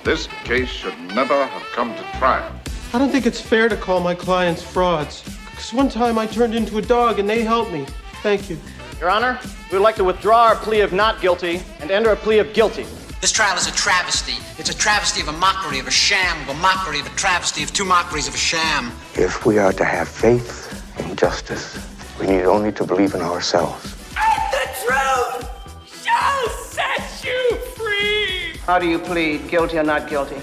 This case should never have come to trial. I don't think it's fair to call my clients frauds. Because one time I turned into a dog and they helped me. Thank you. Your Honor, we would like to withdraw our plea of not guilty and enter a plea of guilty. This trial is a travesty. It's a travesty of a mockery, of a sham, of a mockery, of a travesty, of two mockeries, of a sham. If we are to have faith in justice, we need only to believe in ourselves. And the truth shall set you free! How do you plead, guilty or not guilty?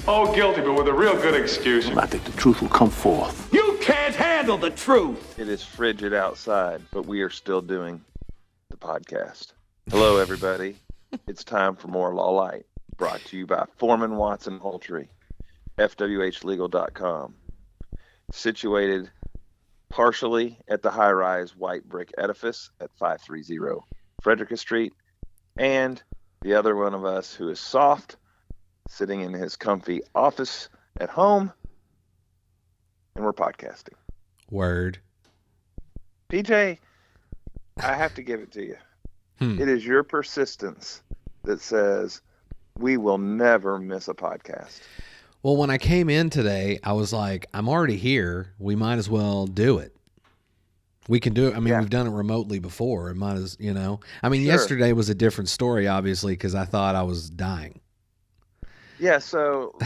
Oh, guilty, but with a real good excuse. I think the truth will come forth. You can't handle the truth! It is frigid outside, but we are still doing the podcast. Hello, everybody. It's time for more Law Light, brought to you by Foreman Watson Poultry, FWHlegal.com. Situated partially at the high-rise white brick edifice at 530 Frederica Street, and the other one of us who is soft, sitting in his comfy office at home, and we're podcasting. Word. PJ, I have to give it to you. It is your persistence that says we will never miss a podcast. Well, when I came in today, I was like, I'm already here. We might as well do it. We can do it. I mean, We've done it remotely before. It might as, I mean, Yesterday was a different story, obviously, because I thought I was dying. Yeah, so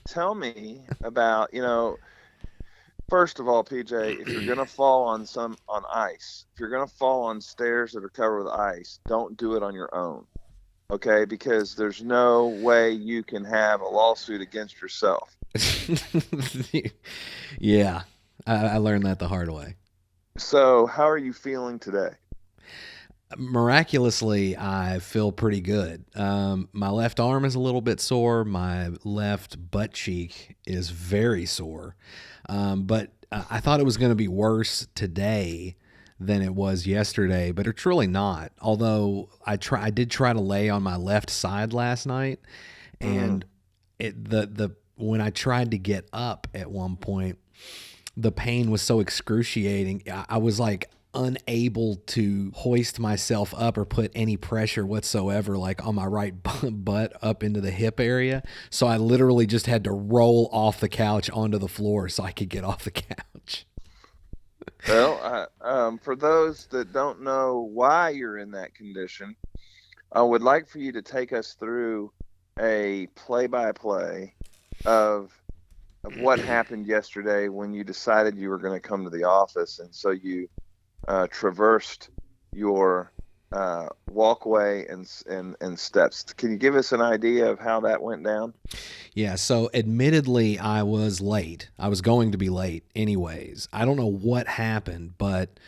tell me about, first of all, PJ, if you're going to fall on ice, if you're going to fall on stairs that are covered with ice, don't do it on your own, okay? Because there's no way you can have a lawsuit against yourself. Yeah, I learned that the hard way. So how are you feeling today? Miraculously, I feel pretty good. My left arm is a little bit sore. My left butt cheek is very sore. But I thought it was going to be worse today than it was yesterday, but it's really not. Although I did try to lay on my left side last night, and when I tried to get up at one point, the pain was so excruciating. I was like unable to hoist myself up or put any pressure whatsoever, like on my right butt up into the hip area. So I literally just had to roll off the couch onto the floor so I could get off the couch. Well, for those that don't know why you're in that condition, I would like for you to take us through a play-by-play of what happened yesterday when you decided you were going to come to the office, and so you traversed your walkway and steps. Can you give us an idea of how that went down? Yeah, so admittedly, I was late. I was going to be late anyways. I don't know what happened, but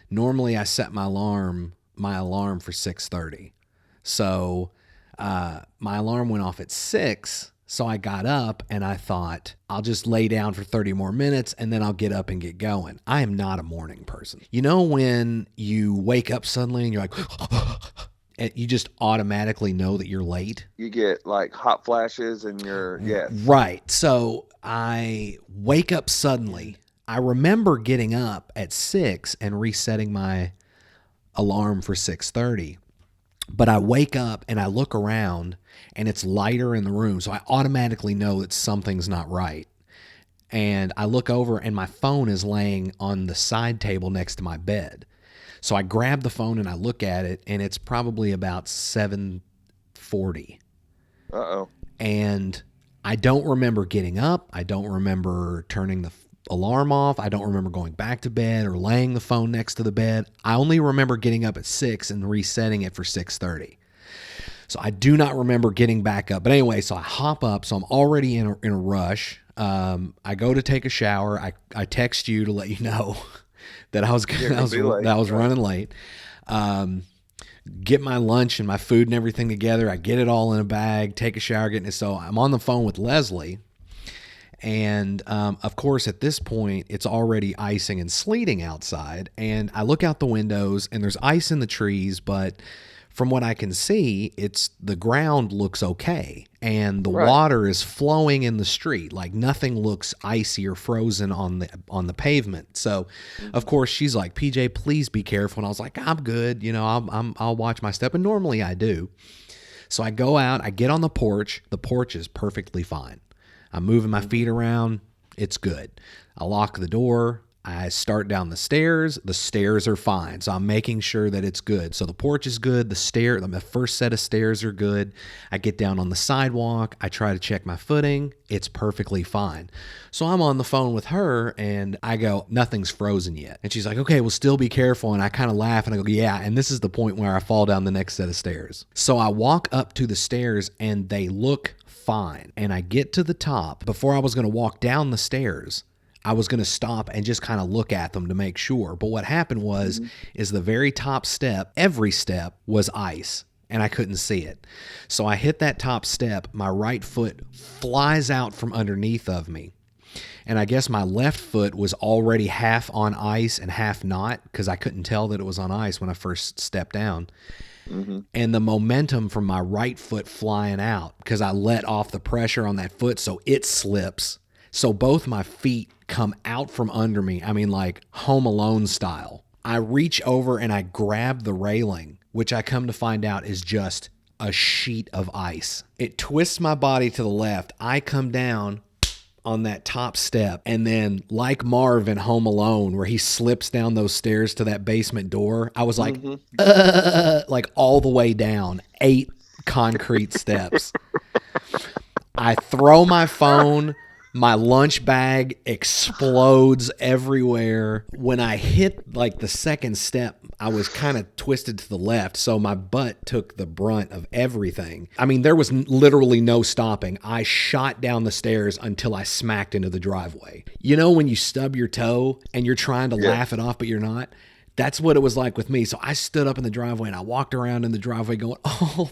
normally I set my alarm for 6:30. So my alarm went off at 6. So I got up and I thought, I'll just lay down for 30 more minutes and then I'll get up and get going. I am not a morning person. You know when you wake up suddenly and you're like, and you just automatically know that you're late? You get like hot flashes and yes. Right. So I wake up suddenly. I remember getting up at 6 and resetting my alarm for 6:30. But I wake up and I look around and it's lighter in the room. So I automatically know that something's not right. And I look over and my phone is laying on the side table next to my bed. So I grab the phone and I look at it and it's probably about 7:40. Uh-oh. And I don't remember getting up. I don't remember turning the alarm off. I don't remember going back to bed or laying the phone next to the bed. I only remember getting up at 6 and resetting it for 6:30. So I do not remember getting back up. But anyway, so I hop up. So I'm already in a rush. I go to take a shower. I text you to let you know that I was running late. Get my lunch and my food and everything together. I get it all in a bag, take a shower, get it. So I'm on the phone with Leslie. And, of course, at this point, it's already icing and sleeting outside. And I look out the windows and there's ice in the trees, but from what I can see, the ground looks okay. And the water is flowing in the street. Like nothing looks icy or frozen on the pavement. So, of course, she's like, PJ, please be careful. And I was like, I'm good. I'll watch my step. And normally I do. So I go out, I get on the porch. The porch is perfectly fine. I'm moving my feet around. It's good. I lock the door. I start down the stairs. The stairs are fine. So I'm making sure that it's good. So the porch is good. The first set of stairs are good. I get down on the sidewalk. I try to check my footing. It's perfectly fine. So I'm on the phone with her and I go, nothing's frozen yet. And she's like, okay, well, still be careful. And I kind of laugh and I go, yeah. And this is the point where I fall down the next set of stairs. So I walk up to the stairs and they look fine. And I get to the top. Before I was going to walk down the stairs, I was going to stop and just kind of look at them to make sure. But what happened was, is the very top step, every step was ice and I couldn't see it. So I hit that top step. My right foot flies out from underneath of me. And I guess my left foot was already half on ice and half not, because I couldn't tell that it was on ice when I first stepped down. And the momentum from my right foot flying out, because I let off the pressure on that foot, so it slips. So both my feet come out from under me. I mean, like Home Alone style. I reach over and I grab the railing, which I come to find out is just a sheet of ice. It twists my body to the left. I come down on that top step, and then like Marv in Home Alone, where he slips down those stairs to that basement door, I was like, like all the way down 8 concrete steps. I throw my phone. My lunch bag explodes everywhere. When I hit like the second step, I was kind of twisted to the left, so my butt took the brunt of everything. I mean, there was literally no stopping. I shot down the stairs until I smacked into the driveway. You know when you stub your toe and you're trying to laugh it off, but you're not? That's what it was like with me. So I stood up in the driveway and I walked around in the driveway going, oh,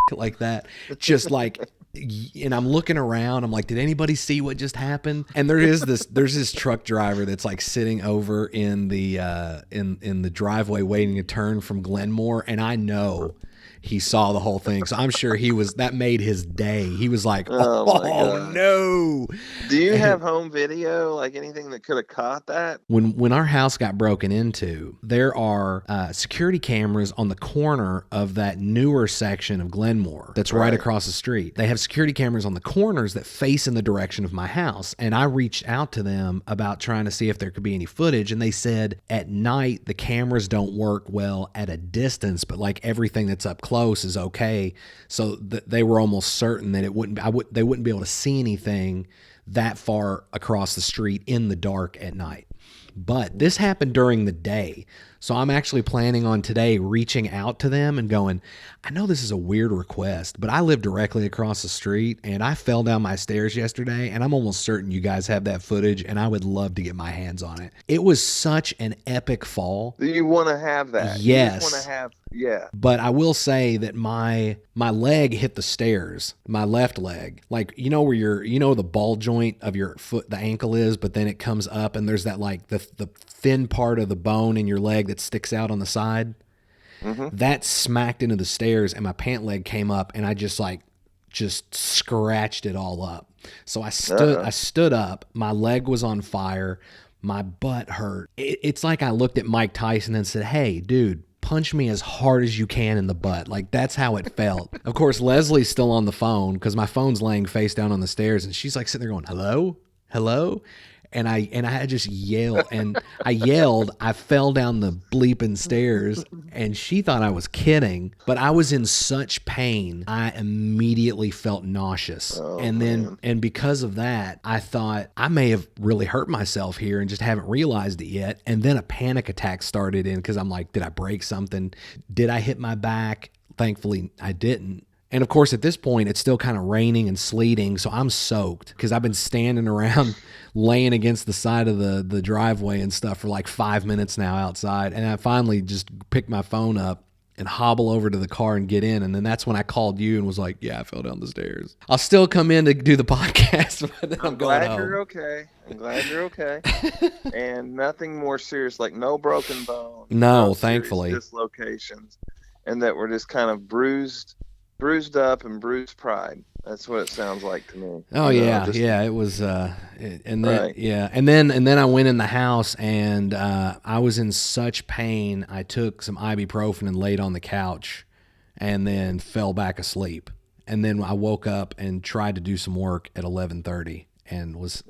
like that. Just like... And I'm looking around. I'm like, did anybody see what just happened? And there's this truck driver that's like sitting over in the in the driveway waiting to turn from Glenmore, and I know he saw the whole thing. So I'm sure that made his day. He was like, oh no. Do you have home video, like anything that could have caught that? When our house got broken into, there are security cameras on the corner of that newer section of Glenmore that's right across the street. They have security cameras on the corners that face in the direction of my house. And I reached out to them about trying to see if there could be any footage. And they said at night, the cameras don't work well at a distance, but like everything that's up close is okay. So they were almost certain that they wouldn't be able to see anything that far across the street in the dark at night. But this happened during the day. So I'm actually planning on today reaching out to them and going, I know this is a weird request, but I live directly across the street and I fell down my stairs yesterday and I'm almost certain you guys have that footage and I would love to get my hands on it. It was such an epic fall. You want to have that. Yes. You just want to have, yeah. But I will say that my leg hit the stairs, my left leg. Like, you know where the ball joint of your foot, the ankle is, but then it comes up and there's that like the thin part of the bone in your leg that sticks out on the side. That smacked into the stairs and my pant leg came up and I just scratched it all up. So I stood up, my leg was on fire, my butt hurt. It's like I looked at Mike Tyson and said, hey, dude, punch me as hard as you can in the butt. Like, that's how it felt. Of course, Leslie's still on the phone because my phone's laying face down on the stairs and she's like sitting there going, hello? Hello? And I just yelled, and I fell down the bleeping stairs, and she thought I was kidding, but I was in such pain, I immediately felt nauseous. And because of that, I thought I may have really hurt myself here and just haven't realized it yet. And then a panic attack started in because I'm like, did I break something? Did I hit my back? Thankfully, I didn't. And of course, at this point, it's still kind of raining and sleeting, so I'm soaked because I've been standing around laying against the side of the driveway and stuff for like 5 minutes now outside. And I finally just picked my phone up and hobble over to the car and get in. And then that's when I called you and was like, yeah, I fell down the stairs. I'll still come in to do the podcast, but then I'm going home. You're okay. I'm glad you're okay. And nothing more serious, like no broken bone. No, thankfully. Dislocations. And that we're just kind of bruised up and bruised pride. That's what it sounds like to me. Oh, yeah. It was, and then I went in the house and I was in such pain. I took some ibuprofen and laid on the couch and then fell back asleep. And then I woke up and tried to do some work at 11:30 and was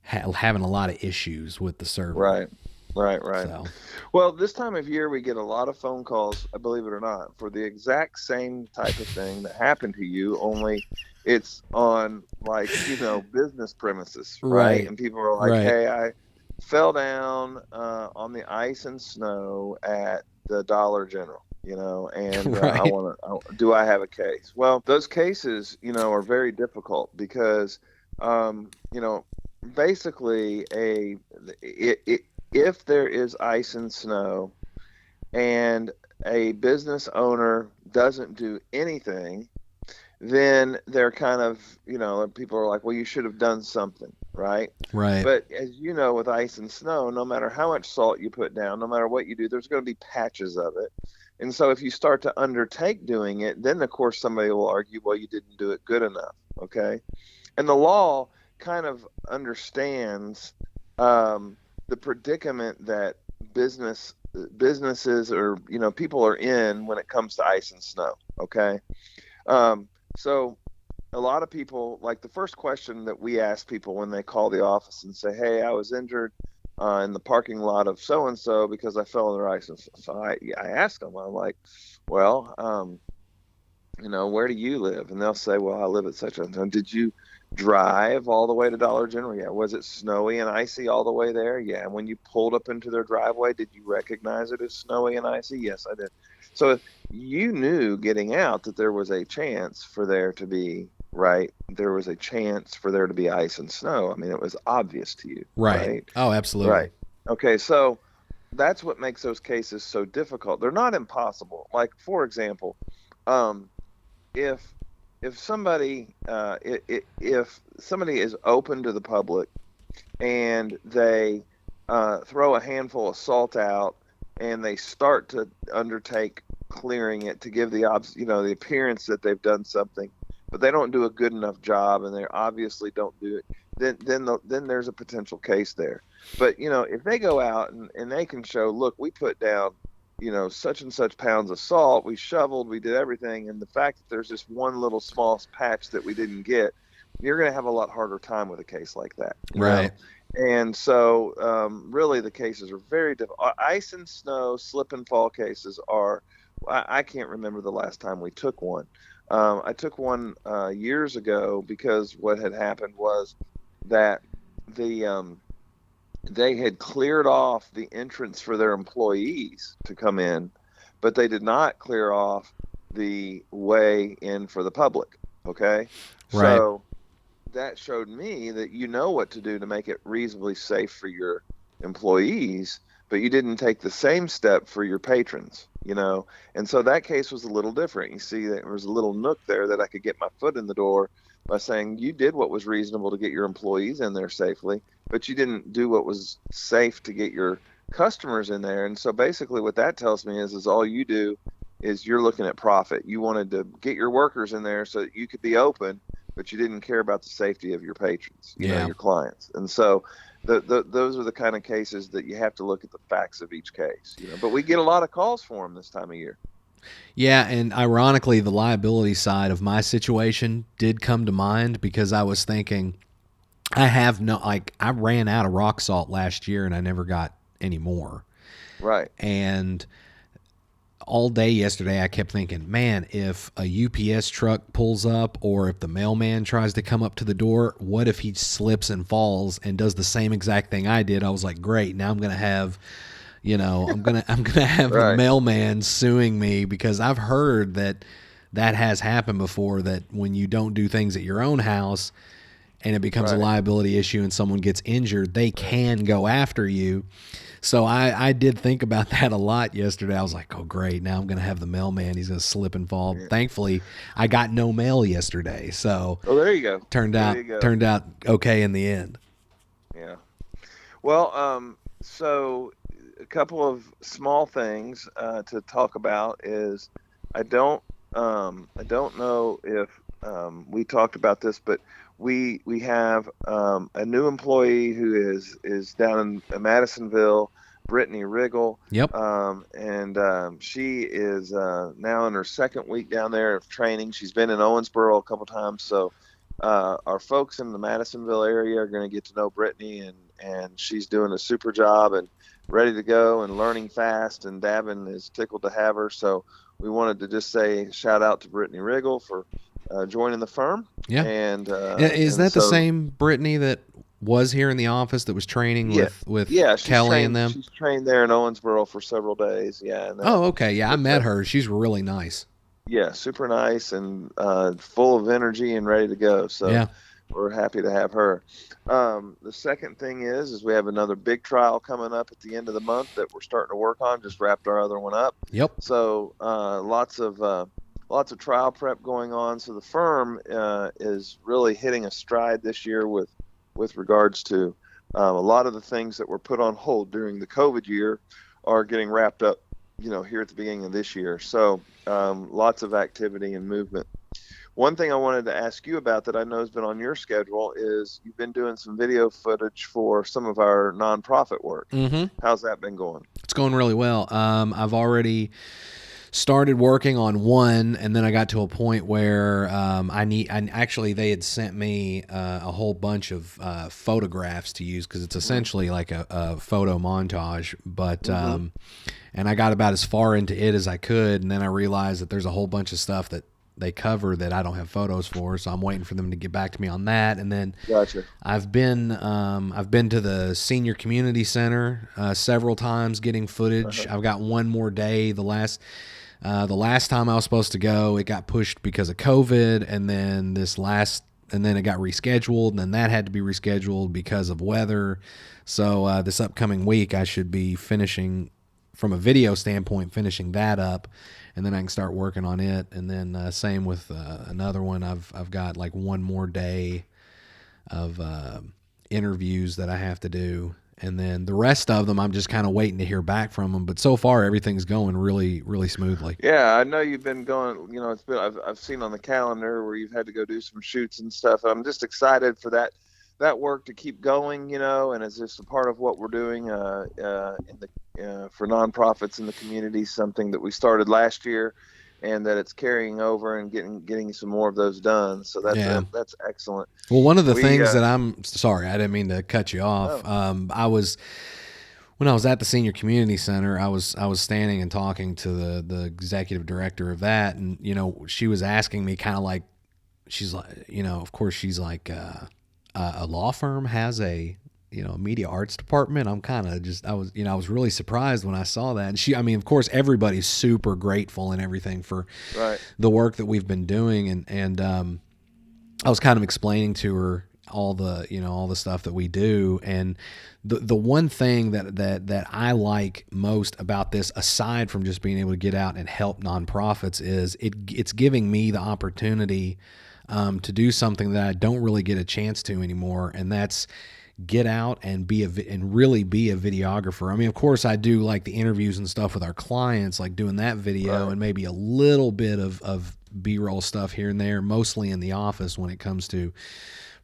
having a lot of issues with the server. Right. So. Well, this time of year we get a lot of phone calls, believe it or not, for the exact same type of thing that happened to you, only it's on business premises, right? And people are like, hey, I fell down on the ice and snow at the Dollar General, and do I have a case? Well, those cases, are very difficult because, basically if there is ice and snow and a business owner doesn't do anything, then they're kind of, people are like, well, you should have done something, right? Right. But as you know, with ice and snow, no matter how much salt you put down, no matter what you do, there's going to be patches of it. And so if you start to undertake doing it, then of course somebody will argue, well, you didn't do it good enough, okay? And the law kind of understands the predicament that businesses or people are in when it comes to ice and snow. Okay, so a lot of people, like the first question that we ask people when they call the office and say, "Hey, I was injured in the parking lot of so and so because I fell in the ice." And so I ask them, I'm like, "Well, where do you live?" And they'll say, "Well, I live at such and such." Did you drive all the way to Dollar General? Yeah. Was it snowy and icy all the way there? Yeah. And when you pulled up into their driveway, did you recognize it as snowy and icy? Yes, I did. So you knew getting out that there was a chance for there to be, there was a chance for there to be ice and snow. I mean, it was obvious to you. Right. Oh, absolutely. Right. Okay. So that's what makes those cases so difficult. They're not impossible. Like, for example, if somebody is open to the public and they throw a handful of salt out and they start to undertake clearing it to give the the appearance that they've done something, but they don't do a good enough job and they obviously don't do it, then there's a potential case there. But if they go out and they can show, look, we put down such and such pounds of salt, we shoveled, we did everything, and the fact that there's just one little small patch that we didn't get, you're going to have a lot harder time with a case like that. Right. And so really the cases are very difficult. Ice and snow, slip and fall cases are, I can't remember the last time we took one. I took one years ago because what had happened was that they had cleared off the entrance for their employees to come in, but they did not clear off the way in for the public. Okay. Right. So that showed me that what to do to make it reasonably safe for your employees, but you didn't take the same step for your patrons, and so that case was a little different. You see, there was a little nook there that I could get my foot in the door by saying you did what was reasonable to get your employees in there safely, but you didn't do what was safe to get your customers in there. And so basically what that tells me is all you do is you're looking at profit. You wanted to get your workers in there so that you could be open, but you didn't care about the safety of your patrons, your clients. And so those are the kind of cases that you have to look at the facts of each case, but we get a lot of calls for them this time of year. Yeah, and ironically, the liability side of my situation did come to mind because I was thinking, I ran out of rock salt last year and I never got any more. Right. And all day yesterday I kept thinking, man, if a UPS truck pulls up or if the mailman tries to come up to the door, what if he slips and falls and does the same exact thing I did? I was like, great, now I'm going to have I'm gonna have the mailman suing me because I've heard that has happened before, that when you don't do things at your own house and it becomes a liability issue and someone gets injured, they can go after you. So I did think about that a lot yesterday. I was like, oh great, now I'm gonna have the mailman, he's gonna slip and fall. Yeah. Thankfully I got no mail yesterday, so there you go. Turned out okay in the end. Yeah. Well, so a couple of small things to talk about is I don't know if we talked about this, but we have a new employee who is down in Madisonville, Brittany Riggle. Yep. She is now in her second week down there of training. She's been in Owensboro a couple times, so our folks in the Madisonville area are going to get to know Brittany, and she's doing a super job and ready to go and learning fast, and Davin is tickled to have her. So we wanted to just say shout out to Brittany Riggle for joining the firm. Yeah. And is that the same Brittany that was here in the office that was training with Kelly and them? She's trained there in Owensboro for several days. Yeah. Oh, okay. Yeah, I met her. She's really nice. Yeah, super nice and full of energy and ready to go. So yeah, we're happy to have her. The second thing is we have another big trial coming up at the end of the month that we're starting to work on. Just wrapped our other one up. Yep. So lots of trial prep going on. So the firm is really hitting a stride this year with regards to a lot of the things that were put on hold during the COVID year are getting wrapped up, here at the beginning of this year. So lots of activity and movement. One thing I wanted to ask you about that I know has been on your schedule is you've been doing some video footage for some of our nonprofit work. Mm-hmm. How's that been going? It's going really well. I've already started working on one, and then I got to a point where they had sent me a whole bunch of photographs to use because it's essentially like a photo montage. But and I got about as far into it as I could, and then I realized that there's a whole bunch of stuff that they cover that I don't have photos for, so I'm waiting for them to get back to me on that. And then gotcha. I've been to the senior community center several times getting footage. I've got one more day. The last time I was supposed to go, it got pushed because of COVID, and then it got rescheduled, and then that had to be rescheduled because of weather. So this upcoming week, I should be finishing, from a video standpoint, finishing that up, and then I can start working on it. And then same with another one. I've got like one more day of interviews that I have to do. And then the rest of them, I'm just kind of waiting to hear back from them. But so far, everything's going really, really smoothly. Yeah, I know you've been going. It's been I've seen on the calendar where you've had to go do some shoots and stuff. I'm just excited for that work to keep going. And it's just a part of what we're doing for nonprofits in the community. Something that we started last year, and that it's carrying over and getting some more of those done. So that's excellent. Well, one of the things that I'm sorry, I didn't mean to cut you off. No. When I was at the senior community center, I was standing and talking to the executive director of that, and she was asking me kind of like, she's like, of course she's like, a law firm has a media arts department. I'm kind of just, I was really surprised when I saw that. And of course, everybody's super grateful and everything for the work that we've been doing. And I was kind of explaining to her all the stuff that we do. And the one thing that I like most about this, aside from just being able to get out and help nonprofits, is it's giving me the opportunity to do something that I don't really get a chance to anymore. And that's get out and really be a videographer. Of course I do like the interviews and stuff with our clients, like doing that video and maybe a little bit of B-roll stuff here and there, mostly in the office when it comes to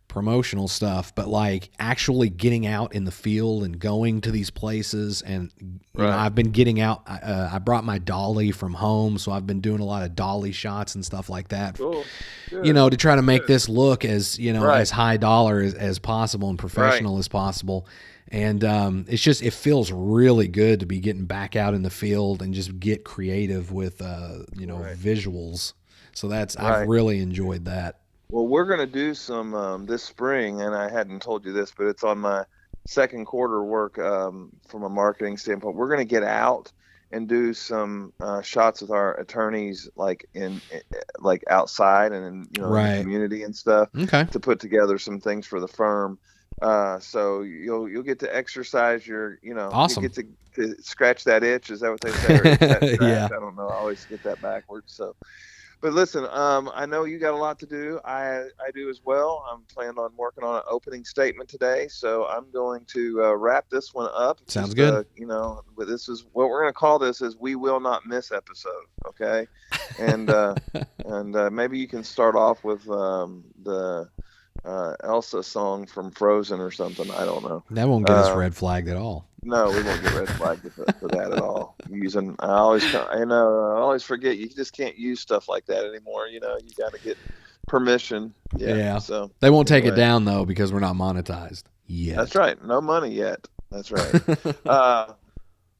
promotional stuff, but like actually getting out in the field and going to these places. And I've been getting out. I brought my dolly from home, so I've been doing a lot of dolly shots and stuff like that. Cool. To try to make this look as as high dollar as possible and professional as possible. And it feels really good to be getting back out in the field and just get creative with visuals. So I've really enjoyed that. Well, we're going to do some this spring, and I hadn't told you this, but it's on my second quarter work from a marketing standpoint. We're going to get out and do some shots with our attorneys, like outside and in the community and stuff, to put together some things for the firm. So you'll get to exercise your, awesome. You get to scratch that itch. Is that what they say? Or itch that scratch? Yeah. I don't know. I always get that backwards. So. But listen, I know you got a lot to do. I do as well. I'm planning on working on an opening statement today, so I'm going to wrap this one up. Sounds good. This is what we're going to call this is We Will Not Miss episode, okay? And maybe you can start off with the Elsa song from Frozen or something. I don't know. That won't get us red flagged at all. No, we won't get red flagged for that at all. I always forget you just can't use stuff like that anymore. You got to get permission. Yeah. So they won't take it down though because we're not monetized yet. That's right. No money yet. That's right.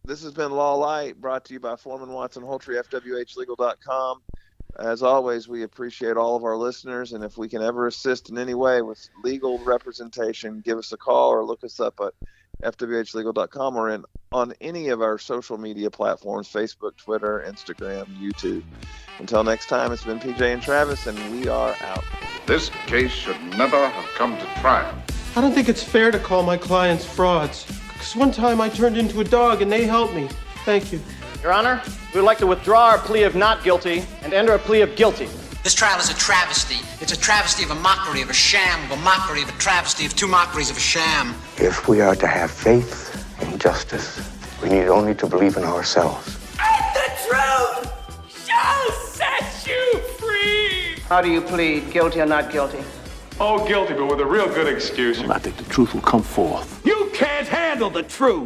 This has been Law Light, brought to you by Foreman Watson Holtry, FWHlegal.com. As always, we appreciate all of our listeners, and if we can ever assist in any way with legal representation, give us a call or look us up at FWHlegal.com or on any of our social media platforms, Facebook, Twitter, Instagram, YouTube. Until next time, it's been PJ and Travis, and we are out. This case should never have come to trial. I don't think it's fair to call my clients frauds. Because one time I turned into a dog and they helped me. Thank you. Your Honor, we would like to withdraw our plea of not guilty and enter a plea of guilty. This trial is a travesty. It's a travesty of a mockery of a sham, of a mockery of a travesty of two mockeries of a sham. If we are to have faith in justice, we need only to believe in ourselves. And the truth shall set you free! How do you plead, guilty or not guilty? Oh, guilty, but with a real good excuse. I think the truth will come forth. You can't handle the truth!